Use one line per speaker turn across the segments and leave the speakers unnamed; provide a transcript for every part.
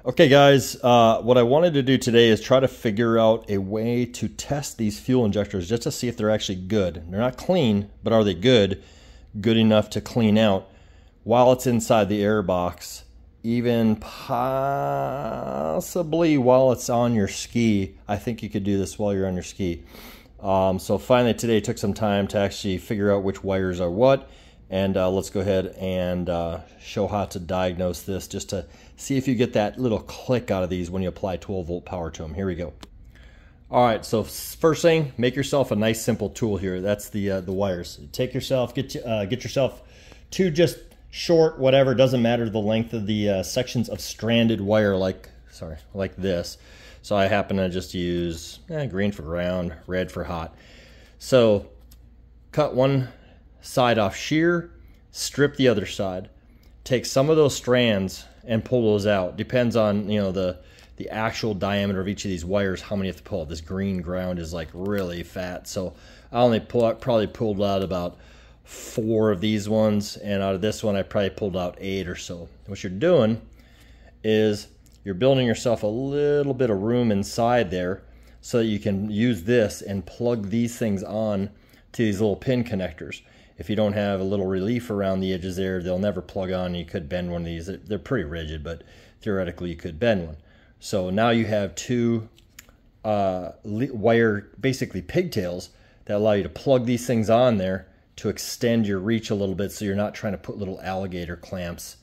Okay guys, what I wanted to do today is try to figure out a way to test these fuel injectors just to see if they're actually good. They're not clean, but are they good? Good enough to clean out while it's inside the air box, even possibly while it's on your ski. I think you could do this while you're on your ski. So finally today took some time to actually figure out which wires are what, and let's go ahead and show how to diagnose this just to see if you get that little click out of these when you apply 12-volt power to them. Here we go. All right, so first thing, make yourself a nice simple tool here. That's the wires. Take yourself, get yourself two just short, whatever, doesn't matter the length of the sections of stranded wire like this. So I happen to just use green for ground, red for hot. So cut one side off shear, strip the other side. Take some of those strands and pull those out. Depends on, you know, the actual diameter of each of these wires, how many you have to pull out. This green ground is like really fat, so I only probably pulled out about 4 of these ones, and out of this one I probably pulled out 8 or so. What you're doing is you're building yourself a little bit of room inside there so that you can use this and plug these things on to these little pin connectors. If you don't have a little relief around the edges there, they'll never plug on. You could bend one of these. They're pretty rigid, but theoretically you could bend one. So now you have 2 wire, basically pigtails, that allow you to plug these things on there to extend your reach a little bit, so you're not trying to put little alligator clamps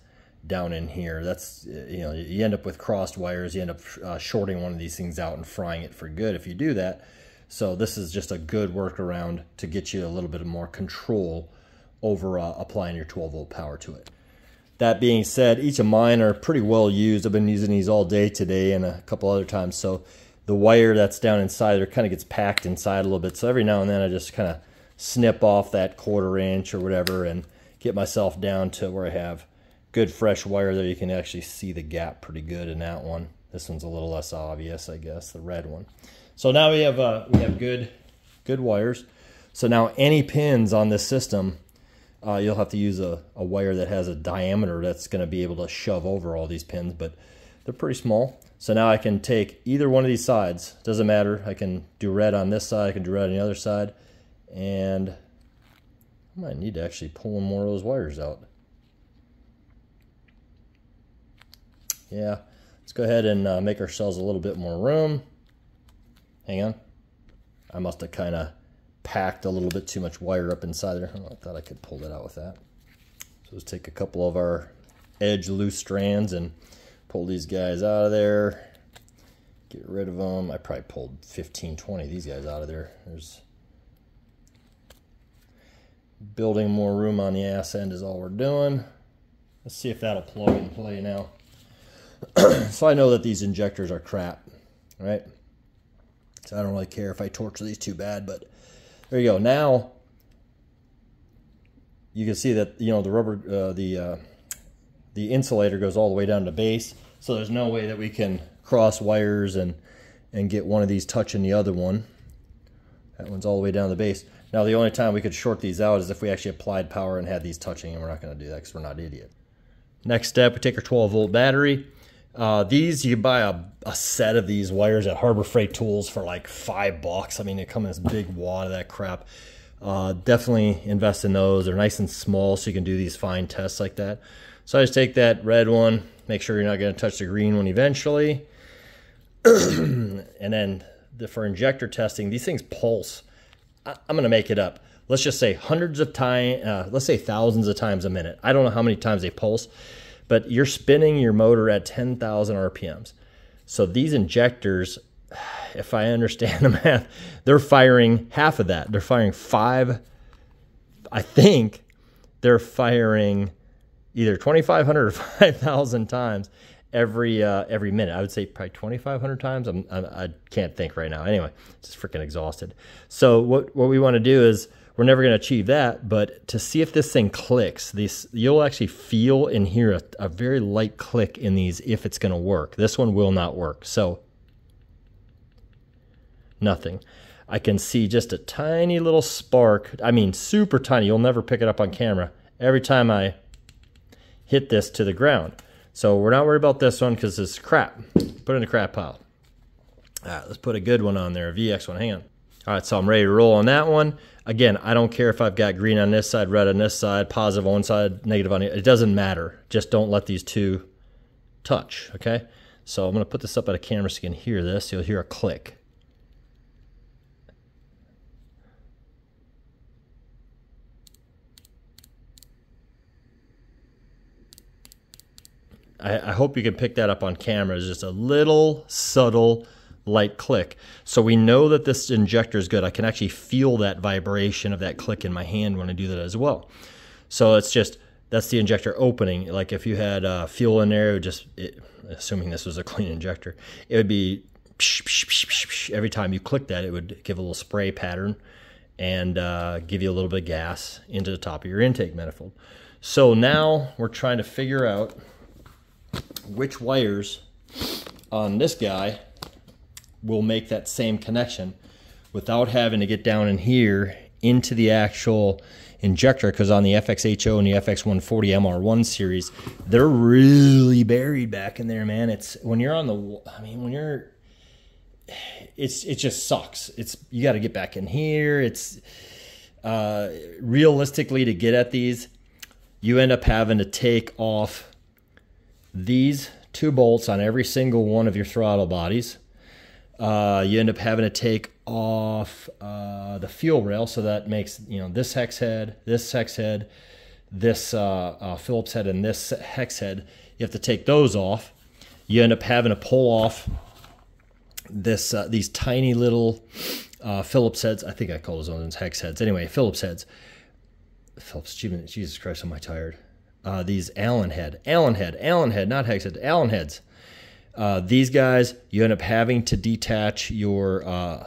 down in here. That's, you know, you end up with crossed wires. You end up shorting one of these things out and frying it for good if you do that. So this is just a good workaround to get you a little bit more control over applying your 12-volt power to it. That being said, each of mine are pretty well used. I've been using these all day today and a couple other times. So the wire that's down inside there kind of gets packed inside a little bit. So every now and then I just kind of snip off that 1/4 inch or whatever and get myself down to where I have good fresh wire there. You can actually see the gap pretty good in that one. This one's a little less obvious, I guess, the red one. So now we have good wires. So now any pins on this system, you'll have to use a wire that has a diameter that's going to be able to shove over all these pins, but they're pretty small. So now I can take either one of these sides, doesn't matter. I can do red on this side, I can do red on the other side, and I might need to actually pull more of those wires out. Yeah, let's go ahead and make ourselves a little bit more room. Hang on. I must have kind of packed a little bit too much wire up inside there. I thought I could pull that out with that. So let's take a couple of our edge loose strands and pull these guys out of there. Get rid of them. I probably pulled 15, 20 of these guys out of there. There's building more room on the ass end is all we're doing. Let's see if that'll plug and play now. So I know that these injectors are crap, right? So I don't really care if I torture these too bad, but there you go. Now you can see that, you know, the rubber, the insulator goes all the way down to base. So there's no way that we can cross wires and get one of these touching the other one. That one's all the way down to the base. Now the only time we could short these out is if we actually applied power and had these touching, and we're not going to do that because we're not idiots. Next step, we take our 12-volt battery. These, you can buy a set of these wires at Harbor Freight Tools for like $5. I mean, they come in this big wad of that crap. Definitely invest in those. They're nice and small, so you can do these fine tests like that. So I just take that red one, make sure you're not going to touch the green one eventually. And then for injector testing, these things pulse. I'm going to make it up. Let's just say hundreds of times, let's say thousands of times a minute. I don't know how many times they pulse, but you're spinning your motor at 10,000 RPMs. So these injectors, if I understand the math, they're firing half of that. They're firing 5, I think they're firing either 2,500 or 5,000 times every minute. I would say probably 2,500 times. I can't think right now. Anyway, just freaking exhausted. So what we want to do is, we're never going to achieve that, but to see if this thing clicks, you'll actually feel and hear a very light click in these if it's going to work. This one will not work. So nothing. I can see just a tiny little spark. I mean, super tiny. You'll never pick it up on camera every time I hit this to the ground. So we're not worried about this one because it's crap. Put it in the crap pile. All right, let's put a good one on there, a VX1. Hang on. All right, so I'm ready to roll on that one. Again, I don't care if I've got green on this side, red on this side, positive on one side, negative on the other. It doesn't matter. Just don't let these two touch, okay? So I'm going to put this up at a camera so you can hear this. You'll hear a click. I hope you can pick that up on camera. It's just a little subtle light click. So we know that this injector is good. I can actually feel that vibration of that click in my hand when I do that as well. So it's just, that's the injector opening. Like if you had fuel in there, it would just, assuming this was a clean injector, it would be psh, psh, psh, psh, psh. Every time you click that, it would give a little spray pattern and give you a little bit of gas into the top of your intake manifold. So now we're trying to figure out which wires on this guy will make that same connection without having to get down in here into the actual injector, because on the FXHO and the FX140 MR1 series, they're really buried back in there, man. It's when you're on the, I mean, when you're, it just sucks. It's, you got to get back in here. It's realistically, to get at these, you end up having to take off these two bolts on every single one of your throttle bodies. You end up having to take off the fuel rail, so that makes, you know, this hex head, this Phillips head, and this hex head. You have to take those off. You end up having to pull off this these tiny little Phillips heads. I think I call those ones hex heads. Anyway, Phillips heads. Phillips, Jesus Christ, am I tired? These Allen head, not hex head, Allen heads. These guys, you end up having to detach your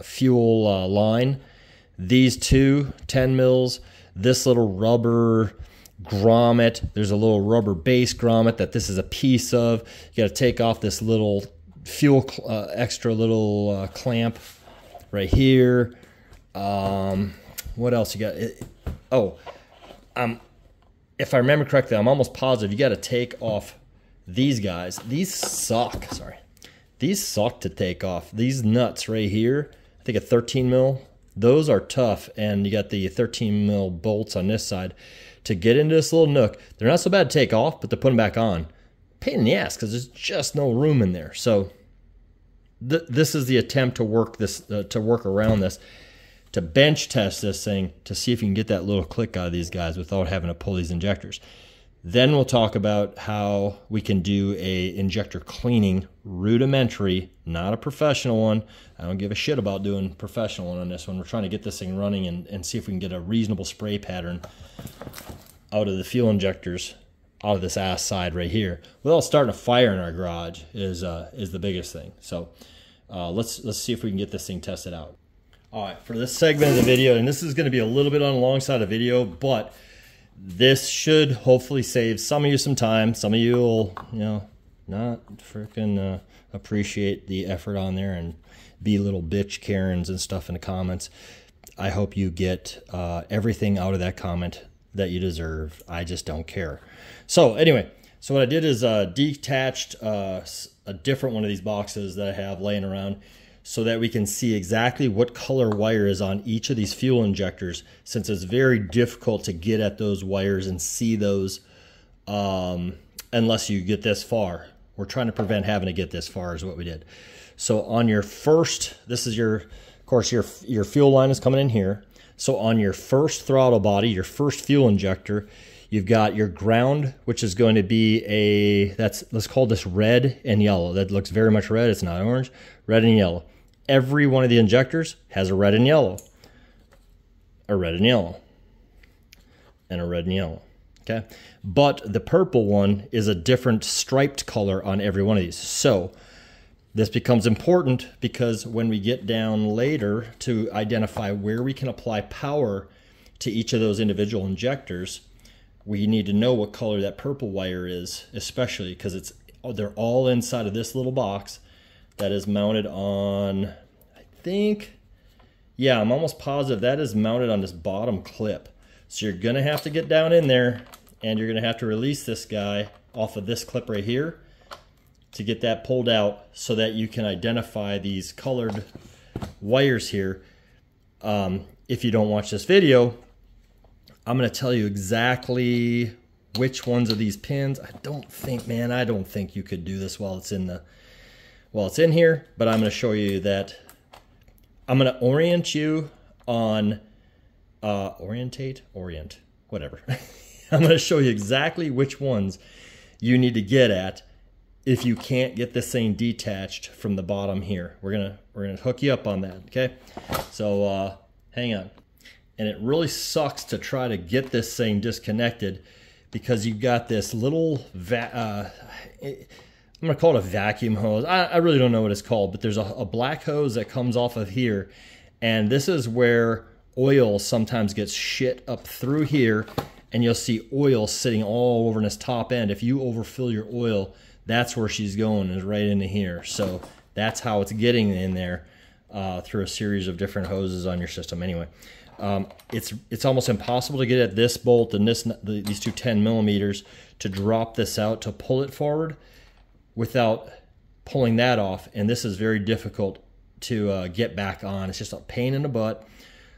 fuel line. These two 10 mils, this little rubber grommet, there's a little rubber base grommet that this is a piece of. You got to take off this little fuel extra little clamp right here. What else you got? If I remember correctly, I'm almost positive you got to take off these guys. These suck. Sorry, these suck to take off. These nuts right here, I think a 13 mil. Those are tough, and you got the 13 mil bolts on this side to get into this little nook. They're not so bad to take off, but to put them back on, pain in the ass because there's just no room in there. So this is the attempt to work this, to work around this, to bench test this thing to see if you can get that little click out of these guys without having to pull these injectors. Then we'll talk about how we can do a injector cleaning, rudimentary, not a professional one. I don't give a shit about doing professional one on this one. We're trying to get this thing running and see if we can get a reasonable spray pattern out of the fuel injectors, out of this ass side right here, without starting a fire in our garage is the biggest thing. So let's see if we can get this thing tested out. All right, for this segment of the video, and this is going to be a little bit on the long side of video, but this should hopefully save some of you some time. Some of you will, you know, not freaking appreciate the effort on there and be little bitch Karens and stuff in the comments. I hope you get everything out of that comment that you deserve. I just don't care. So anyway, so what I did is detached a different one of these boxes that I have laying around, so that we can see exactly what color wire is on each of these fuel injectors, since it's very difficult to get at those wires and see those unless you get this far. We're trying to prevent having to get this far is what we did. So on your first, this is your, of course, your fuel line is coming in here. So on your first throttle body, your first fuel injector, you've got your ground, which is going to be a, let's call this red and yellow. That looks very much red. It's not orange. Red and yellow. Every one of the injectors has a red and yellow. A red and yellow. And a red and yellow. Okay? But the purple one is a different striped color on every one of these. So this becomes important because when we get down later to identify where we can apply power to each of those individual injectors, we need to know what color that purple wire is, especially because they're all inside of this little box that is mounted on, I think, yeah, I'm almost positive that is mounted on this bottom clip. So you're going to have to get down in there and you're going to have to release this guy off of this clip right here to get that pulled out so that you can identify these colored wires here. If you don't watch this video, I'm going to tell you exactly which ones of these pins. I don't think you could do this while it's in here, but I'm going to show you that. I'm going to orient you on orient, whatever. I'm going to show you exactly which ones you need to get at if you can't get this thing detached from the bottom here. We're gonna hook you up on that, okay? So hang on. And it really sucks to try to get this thing disconnected because you've got this little I'm gonna call it a vacuum hose. I really don't know what it's called, but there's a black hose that comes off of here, and this is where oil sometimes gets shit up through here, and you'll see oil sitting all over in this top end. If you overfill your oil, that's where she's going, is right into here. So that's how it's getting in there through a series of different hoses on your system. Anyway, it's almost impossible to get at this bolt and these two 10mm to drop this out to pull it forward without pulling that off. And this is very difficult to get back on. It's just a pain in the butt.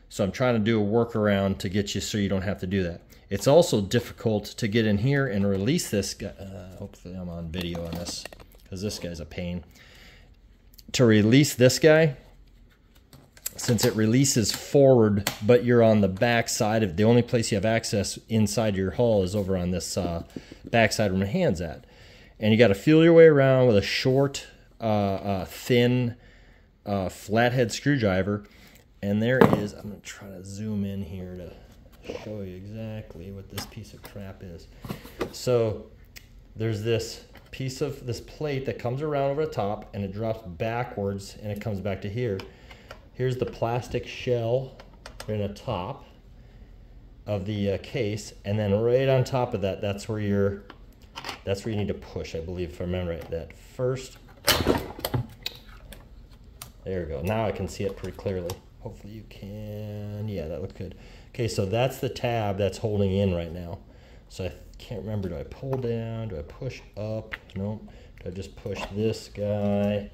So I'm trying to do a workaround to get you so you don't have to do that. It's also difficult to get in here and release this guy. Hopefully I'm on video on this because this guy's a pain. To release this guy, since it releases forward, but you're on the back side of the only place you have access inside your hull is over on this back side where my hand's at. And you got to feel your way around with a short, thin, flathead screwdriver. And there is, I'm going to try to zoom in here to show you exactly what this piece of crap is. So there's this piece of this plate that comes around over the top and it drops backwards and it comes back to here. Here's the plastic shell in the top of the case, and then right on top of that, that's where you need to push, I believe, if I remember right. That first, there we go. Now I can see it pretty clearly. Hopefully you can. Yeah, that looks good. Okay, so that's the tab that's holding in right now. So I can't remember, do I pull down? Do I push up? Nope. Do I just push this guy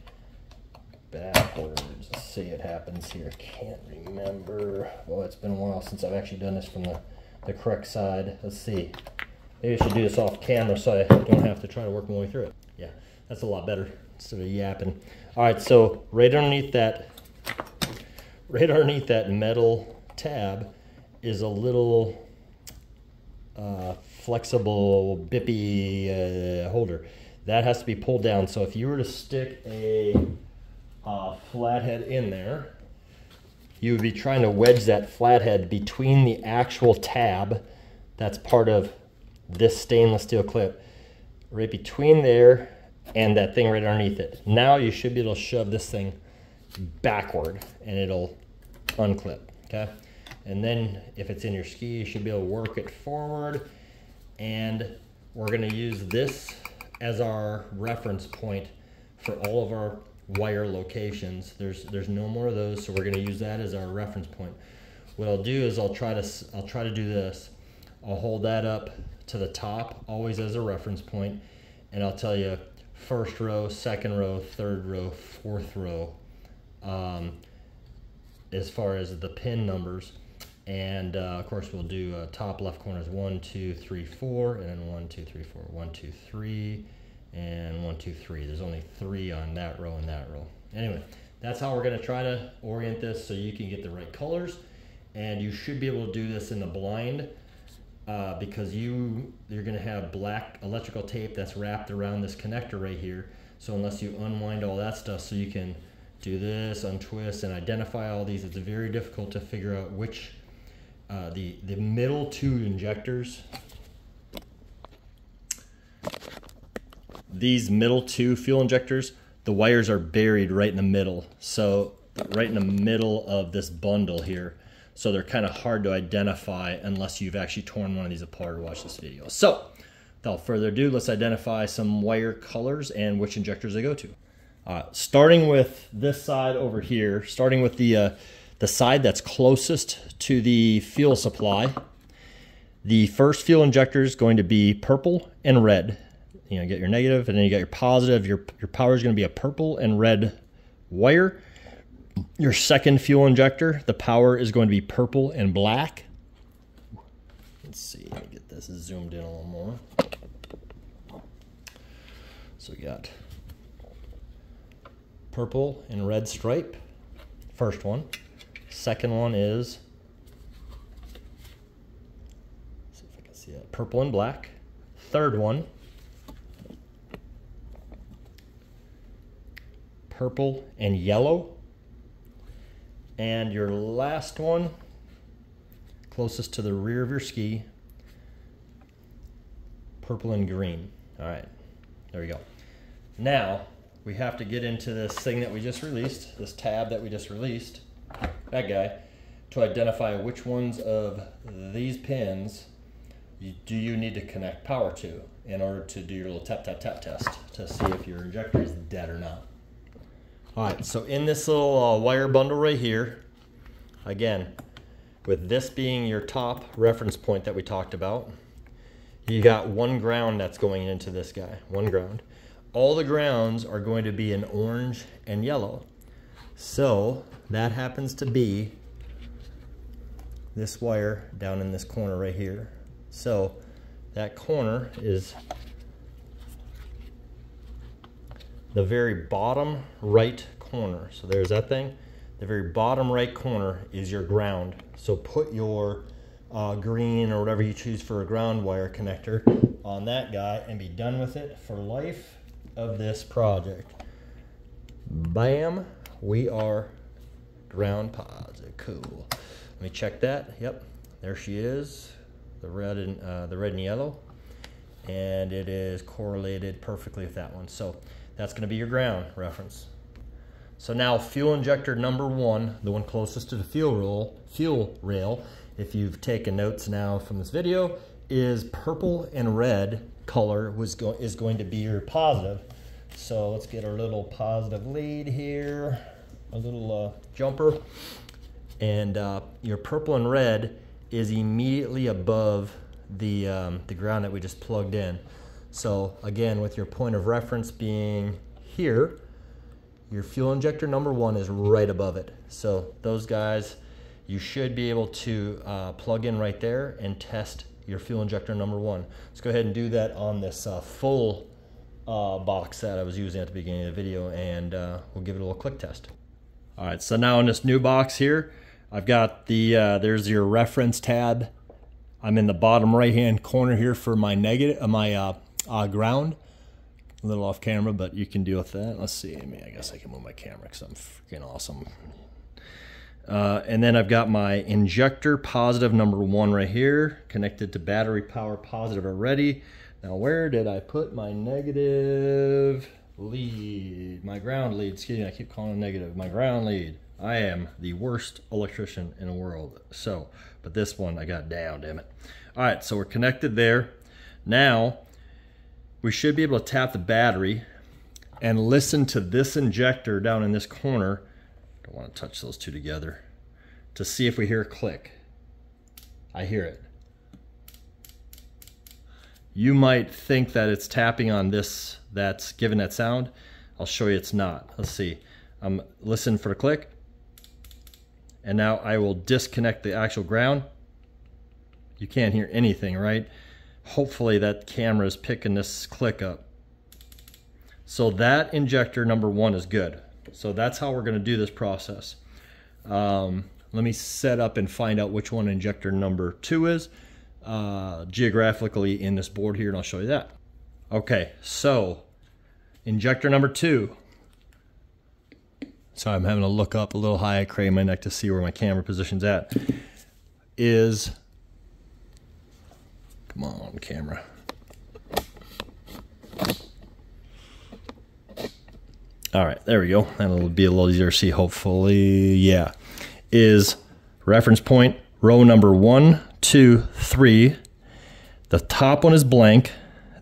backwards? Let's see what happens here. Can't remember. Well, it's been a while since I've actually done this from the correct side. Let's see. Maybe I should do this off camera so I don't have to try to work my way through it. Yeah, that's a lot better instead of yapping. All right, so right underneath that metal tab is a little flexible bippy holder. That has to be pulled down. So if you were to stick a flathead in there, you would be trying to wedge that flathead between the actual tab that's part of this stainless steel clip, right between there and that thing right underneath it. Now you should be able to shove this thing backward and it'll unclip, okay? And then if it's in your ski, you should be able to work it forward, and we're gonna use this as our reference point for all of our wire locations. There's no more of those, so we're gonna use that as our reference point. What I'll do is I'll try to do this. I'll hold that up to the top, always as a reference point, and I'll tell you first row, second row, third row, fourth row, as far as the pin numbers. And of course we'll do top left corners 1, 2, 3, 4, and then 1, 2, 3, 4, 1, 2, 3, and 1, 2, 3. There's only 3 on that row and that row. Anyway, that's how we're going to try to orient this so you can get the right colors, and you should be able to do this in the blind because you're going to have black electrical tape that's wrapped around this connector right here. So unless you unwind all that stuff so you can do this, untwist, and identify all these, it's very difficult to figure out which the middle 2 injectors. These middle 2 fuel injectors, the wires are buried right in the middle. So right in the middle of this bundle here. So they're kind of hard to identify unless you've actually torn one of these apart or watched this video. So without further ado, let's identify some wire colors and which injectors they go to. Starting with this side over here, starting with the side that's closest to the fuel supply. The first fuel injector is going to be purple and red. you get your negative, and then you got your positive. Your power is going to be a purple and red wire. Your second fuel injector, the power is going to be purple and black. Let's see, let me get this zoomed in a little more. So we got purple and red stripe, first one. Second one is, see if I can see it, purple and black. Third one, purple and yellow. And your last one, closest to the rear of your ski, purple and green. All right, there we go. Now, we have to get into this thing that we just released, this tab that we just released, that guy, to identify which ones of these pins do you need to connect power to in order to do your little tap, tap, tap test to see if your injector is dead or not. All right, so in this little wire bundle right here, again, with this being your top reference point that we talked about, you got one ground that's going into this guy, one ground. All the grounds are going to be in orange and yellow. So that happens to be this wire down in this corner right here. So that corner is the very bottom right corner. So there's that thing. The very bottom right corner is your ground. So put your green or whatever you choose for a ground wire connector on that guy and be done with it for life of this project. Bam, we are ground positive. Cool. Let me check that. Yep, there she is, the red and yellow, and it is correlated perfectly with that one. So that's going to be your ground reference. So now fuel injector number one, the one closest to the fuel rail, if you've taken notes now from this video, is purple and red color is going to be your positive. So let's get our little positive lead here, a little jumper, and your purple and red is immediately above the ground that we just plugged in. So again, with your point of reference being here, your fuel injector number one is right above it. So those guys, you should be able to plug in right there and test your fuel injector number one. Let's go ahead and do that on this full box that I was using at the beginning of the video, and we'll give it a little click test. All right, so now in this new box here, I've got the, there's your reference tab. I'm in the bottom right-hand corner here for my negative, my ground. A little off camera, but you can deal with that. Let's see, I guess I can move my camera because I'm freaking awesome. And then I've got my injector positive number one right here, connected to battery power positive already. Now where did I put my negative lead? My ground lead, excuse me, I keep calling it negative. My ground lead. I am the worst electrician in the world. So, but this one I got down, damn it. All right, so we're connected there. Now, we should be able to tap the battery and listen to this injector down in this corner. Don't want to touch those two together, to see if we hear a click. I hear it. You might think that it's tapping on this that's giving that sound. I'll show you it's not. Let's see. I'm listening for the click. And now I will disconnect the actual ground. You can't hear anything, right? Hopefully that camera is picking this click up. So that injector number one is good. So that's how we're going to do this process. Let me set up and find out which one injector number two is geographically in this board here, and I'll show you that. Okay, so injector number two. Sorry, I'm having to look up a little high, crane my neck to see where my camera position's at. Is, come on, camera. All right, there we go. That'll be a little easier to see, hopefully. Yeah, is reference point row number 1, 2, 3. The top one is blank.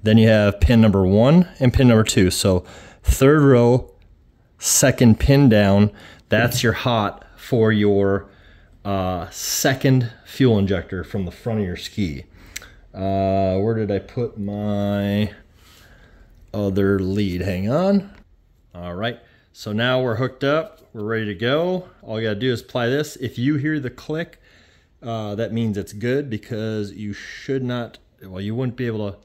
Then you have pin number 1 and pin number 2. So third row, second pin down. That's your hot for your second fuel injector from the front of your ski. Where did I put my other lead. Hang on. All right, so now we're hooked up. We're ready to go. All you gotta do is apply this. If you hear the click, that means it's good, because you should not, well, you wouldn't be able to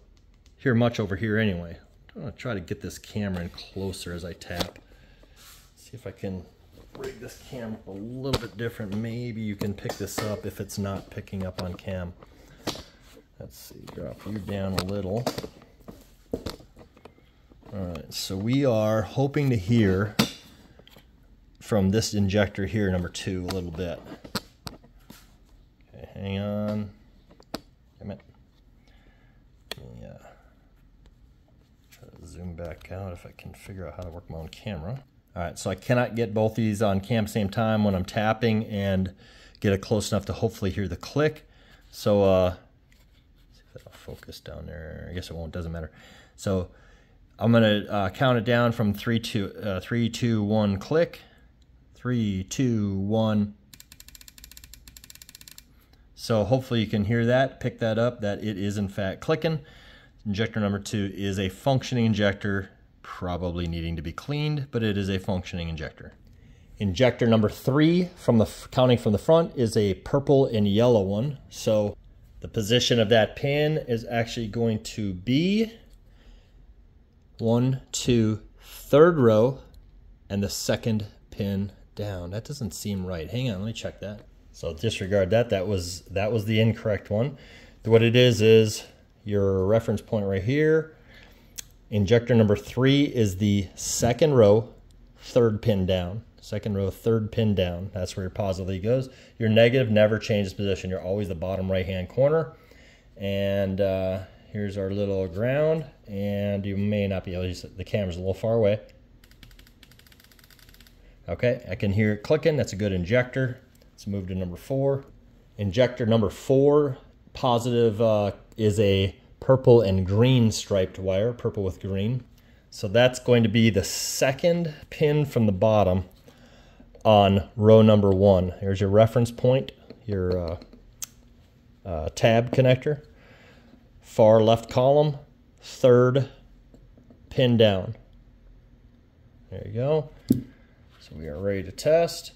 hear much over here anyway. I'm gonna try to get this camera in closer as I tap. See if I can rig this camera a little bit different. Maybe you can pick this up if it's not picking up on cam. Let's see, drop you down a little. All right, so we are hoping to hear from this injector here, number 2, a little bit. Okay, hang on. Damn it. Yeah. Try to zoom back out if I can figure out how to work my own camera. All right, so I cannot get both these on cam at the same time when I'm tapping and get it close enough to hopefully hear the click. So, see if that'll focus down there. I guess it won't, doesn't matter. So I'm gonna count it down from 3, 2, 1, click. 3, 2, 1. So hopefully you can hear that, pick that up, that it is in fact clicking. Injector number 2 is a functioning injector, probably needing to be cleaned, but it is a functioning injector. Injector number 3, counting from the front, is a purple and yellow one. So the position of that pin is actually going to be 1, 2, 3rd row, and the 2nd pin down. That doesn't seem right. Hang on, let me check that. So disregard that. That was the incorrect one. What it is your reference point right here. Injector number 3 is the 2nd row, 3rd pin down. 2nd row, 3rd pin down. That's where your positive lead goes. Your negative never changes position. You're always the bottom right-hand corner. And here's our little ground. And you may not be able to use it. The camera's a little far away. Okay, I can hear it clicking. That's a good injector. Let's move to number 4. Injector number 4, positive, is a purple and green striped wire, purple with green. So that's going to be the 2nd pin from the bottom on row number 1. Here's your reference point, your tab connector. Far left column, 3rd pin down. There you go. So we are ready to test.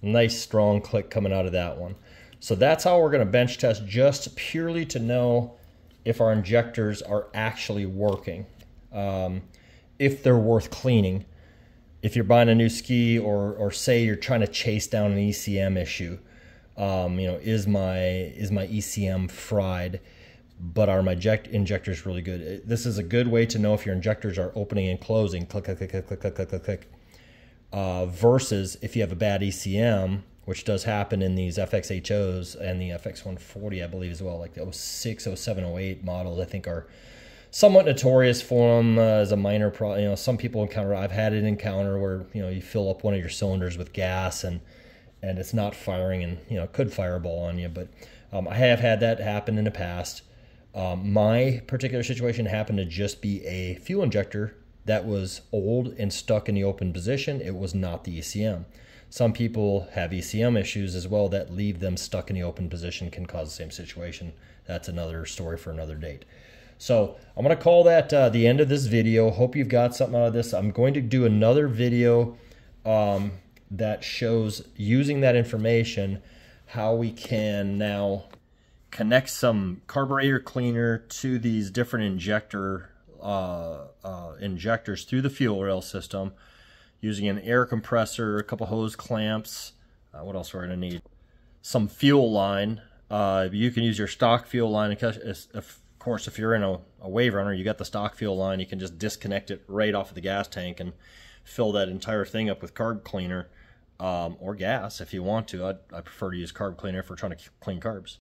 Nice strong click coming out of that one. So that's how we're going to bench test, just purely to know if our injectors are actually working, if they're worth cleaning. If you're buying a new ski, or say you're trying to chase down an ECM issue, you know, is my ECM fried, but are my injectors really good? This is a good way to know if your injectors are opening and closing, click, click, click, click, click, click, click, click, click. Versus if you have a bad ECM, which does happen in these FXHOs and the FX140, I believe, as well. Like the 06, 07, 08 models, I think, are somewhat notorious for them as a minor problem. You know, some people encounter, I've had an encounter where, you know, you fill up one of your cylinders with gas and it's not firing, and, you know, it could fire a ball on you. But I have had that happen in the past. My particular situation happened to just be a fuel injector that was old and stuck in the open position. It was not the ECM. Some people have ECM issues as well that leave them stuck in the open position, can cause the same situation. That's another story for another date. So I'm going to call that the end of this video. Hope you've got something out of this. I'm going to do another video that shows, using that information, how we can now connect some carburetor cleaner to these different injectors through the fuel rail system, using an air compressor, a couple hose clamps. What else we're going to need? Some fuel line. You can use your stock fuel line. Of course, if you're in a Waverunner, you got the stock fuel line. You can just disconnect it right off of the gas tank and fill that entire thing up with carb cleaner, or gas if you want to. I prefer to use carb cleaner if we're trying to clean carbs.